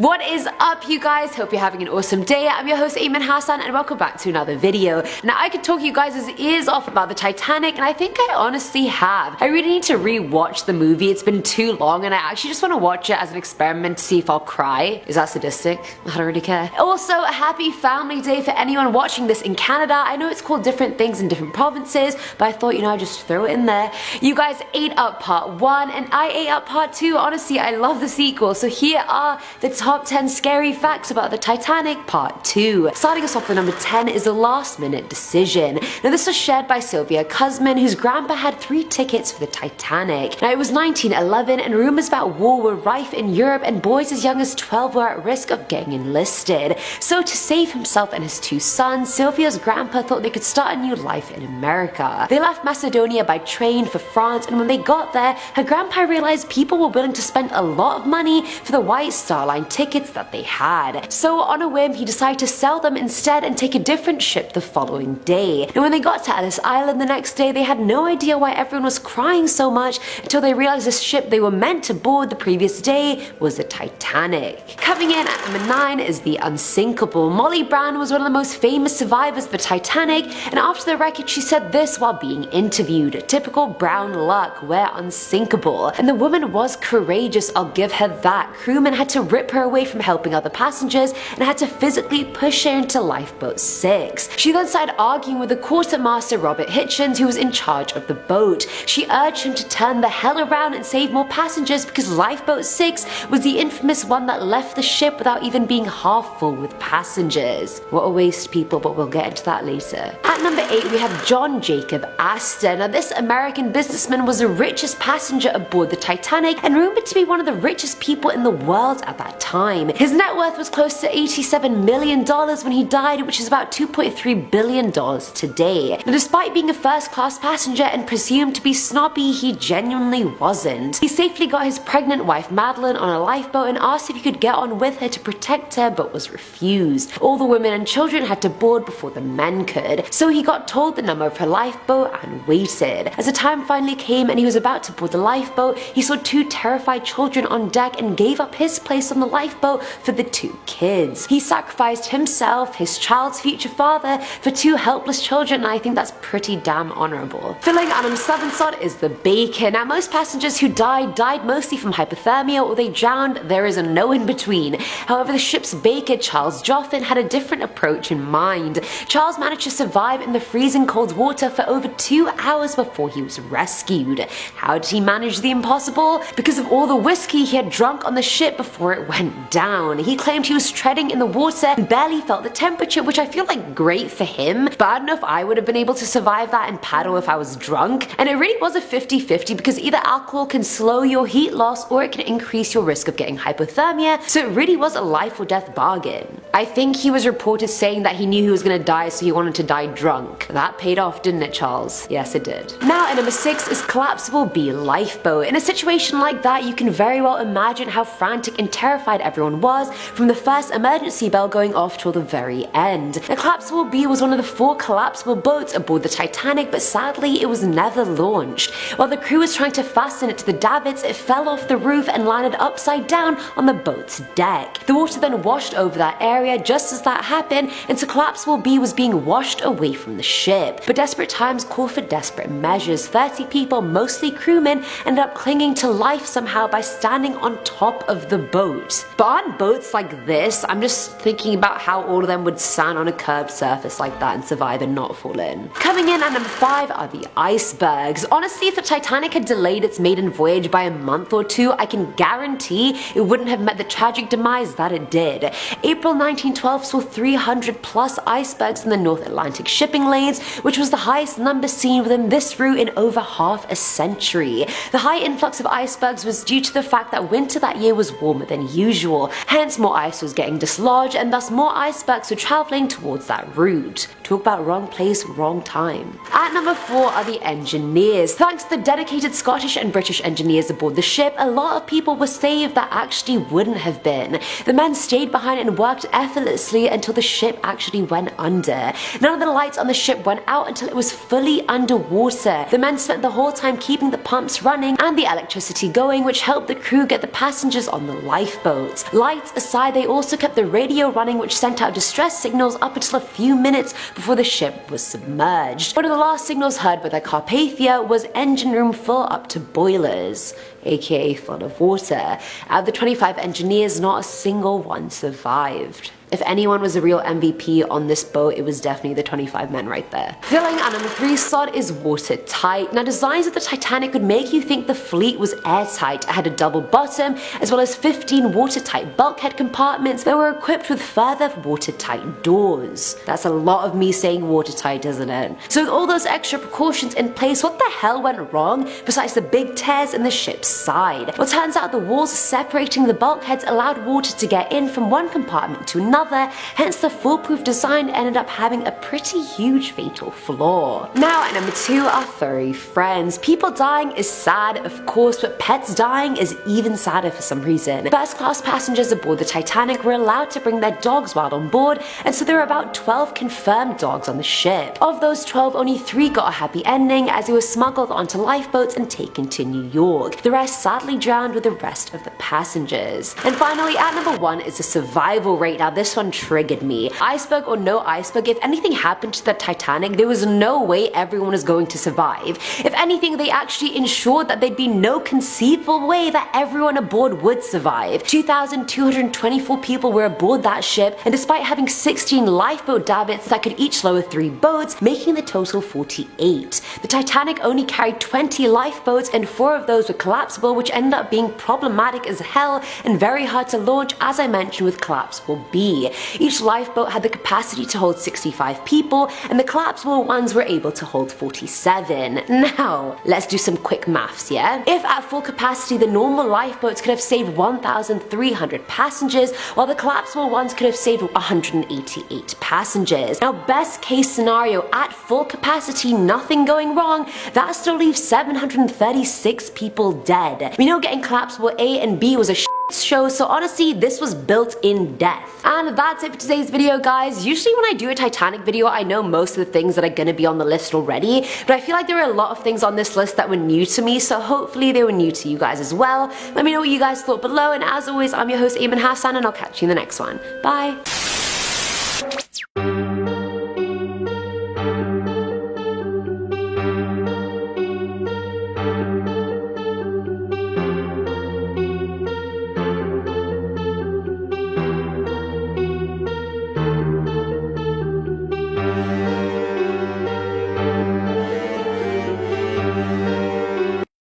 What is up, you guys? Hope you're having an awesome day. I'm your host Ayman Hassan and welcome back to another video. Now I could talk you guys' ears off about the Titanic, and I think I honestly have. I really need to re-watch the movie. It's been too long and I actually just want to watch it as an experiment to see if I'll cry. Is that sadistic? I don't really care. Also, a happy family day for anyone watching this in Canada. I know it's called different things in different provinces, but I thought, I'd just throw it in there. You guys ate up part 1 and I ate up part 2. Honestly, I love the sequel. So here are the top 10 scary facts about the Titanic part 2. Starting us off with number 10 is a last minute decision. Now this was shared by Sylvia Cusman, whose grandpa had 3 tickets for the Titanic. Now it was 1911 and rumors about war were rife in Europe and boys as young as 12 were at risk of getting enlisted. So to save himself and his 2 sons, Sylvia's grandpa thought they could start a new life in America. They left Macedonia by train for France, and when they got there, her grandpa realized people were willing to spend a lot of money for the White Star Line tickets that they had. So on a whim, he decided to sell them instead and take a different ship the following day. And when they got to Ellis Island the next day, they had no idea why everyone was crying so much until they realized this ship they were meant to board the previous day was the Titanic. Coming in at number 9 is the Unsinkable. Molly Brown was one of the most famous survivors of the Titanic, and after the wreckage she said this while being interviewed: "Typical Brown luck, we're unsinkable." And the woman was courageous, I'll give her that. Crewmen had to rip her away from helping other passengers and had to physically push her into lifeboat 6. She then started arguing with the quartermaster Robert Hitchens, who was in charge of the boat. She urged him to turn the hell around and save more passengers because lifeboat 6 was the infamous one that left the ship without even being half full with passengers. What a waste, people, but we'll get into that later. At number 8 we have John Jacob Astor. Now this American businessman was the richest passenger aboard the Titanic and rumored to be one of the richest people in the world at that time. His net worth was close to $87 million when he died, which is about $2.3 billion today. Now, despite being a first-class passenger and presumed to be snobby, he genuinely wasn't. He safely got his pregnant wife Madeline on a lifeboat and asked if he could get on with her to protect her, but was refused. All the women and children had to board before the men could, so he got told the number of her lifeboat and waited. As the time finally came and he was about to board the lifeboat, he saw 2 terrified children on deck and gave up his place on the lifeboat for the 2 kids. He sacrificed himself, his child's future father, for 2 helpless children, and I think that's pretty damn honorable. Filling at number 7 slot is the Bacon. Now most passengers who died mostly from hypothermia or they drowned. There is a no in between. However, the ship's baker, Charles Joslin, had a different approach in mind. Charles managed to survive in the freezing cold water for over 2 hours before he was rescued. How did he manage the impossible? Because of all the whiskey he had drunk on the ship before it went down. He claimed he was treading in the water and barely felt the temperature, which I feel like great for him, but I don't know if I would have been able to survive that and paddle if I was drunk. And it really was a 50-50 because either alcohol can slow your heat loss or it can increase your risk of getting hypothermia, so it really was a life or death bargain. I think he was reported saying that he knew he was gonna die, so he wanted to die drunk. That paid off, didn't it, Charles? Yes, it did. Now at number 6 is Collapsible B lifeboat. In a situation like that, you can very well imagine how frantic and terrified everyone was from the first emergency bell going off till the very end. The Collapsible B was one of the 4 collapsible boats aboard the Titanic, but sadly it was never launched. While the crew was trying to fasten it to the davits, it fell off the roof and landed upside down on the boat's deck. The water then washed over that area just as that happened, and so Collapsible B was being washed away from the ship. But desperate times call for desperate measures. 30 people, mostly crewmen, ended up clinging to life somehow by standing on top of the boat. But on boats like this, I'm just thinking about how all of them would stand on a curved surface like that and survive and not fall in. Coming in at number 5 are the Icebergs. Honestly, if the Titanic had delayed its maiden voyage by a month or 2, I can guarantee it wouldn't have met the tragic demise that it did. April 1912 saw 300 plus icebergs in the North Atlantic shipping lanes, which was the highest number seen within this route in over half a century. The high influx of icebergs was due to the fact that winter that year was warmer than usual, hence more ice was getting dislodged and thus more icebergs were travelling towards that route. Talk about wrong place, wrong time. At number 4 are the engineers. Thanks to the dedicated Scottish and British engineers aboard the ship, a lot of people were saved that actually wouldn't have been. The men stayed behind and worked effortlessly until the ship actually went under. None of the lights on the ship went out until it was fully underwater. The men spent the whole time keeping the pumps running and the electricity going, which helped the crew get the passengers on the lifeboat. boats. Lights aside, they also kept the radio running, which sent out distress signals up until a few minutes before the ship was submerged. One of the last signals heard by the Carpathia was engine room full up to boilers, aka full of water. Out of the 25 engineers, not a single one survived. If anyone was a real MVP on this boat, it was definitely the 25 men right there. Filling our number 3 slot is watertight. Now, designs of the Titanic would make you think the fleet was airtight. It had a double bottom, as well as 15 watertight bulkhead compartments that were equipped with further watertight doors. That's a lot of me saying watertight, isn't it? So with all those extra precautions in place, what the hell went wrong besides the big tears in the ship's side? Well, turns out the walls separating the bulkheads allowed water to get in from one compartment to another, hence the foolproof design ended up having a pretty huge fatal flaw. Now at number 2, our furry friends. People dying is sad, of course, but pets dying is even sadder for some reason. First class passengers aboard the Titanic were allowed to bring their dogs while on board, and so there were about 12 confirmed dogs on the ship. Of those 12, only 3 got a happy ending as they were smuggled onto lifeboats and taken to New York. The rest sadly drowned with the rest of the passengers. And finally, at number 1 is the survival rate. Now this one triggered me. Iceberg or no iceberg, if anything happened to the Titanic, there was no way everyone was going to survive. If anything, they actually ensured that there'd be no conceivable way that everyone aboard would survive. 2,224 people were aboard that ship, and despite having 16 lifeboat davits that could each lower 3 boats, making the total 48. The Titanic only carried 20 lifeboats, and 4 of those were collapsible, which ended up being problematic as hell and very hard to launch, as I mentioned with collapsible B. Each lifeboat had the capacity to hold 65 people, and the collapsible ones were able to hold 47. Now, let's do some quick maths, yeah? If at full capacity, the normal lifeboats could have saved 1,300 passengers, while the collapsible ones could have saved 188 passengers. Now, best case scenario, at full capacity, nothing going wrong, that still leaves 736 people dead. We know getting collapsible A and B was a show, so honestly this was built in death. And that's it for today's video, guys. Usually when I do a Titanic video, I know most of the things that are gonna be on the list already, but I feel like there were a lot of things on this list that were new to me, so hopefully they were new to you guys as well. Let me know what you guys thought below, and as always, I'm your host Eamon Hassan, and I'll catch you in the next one. Bye!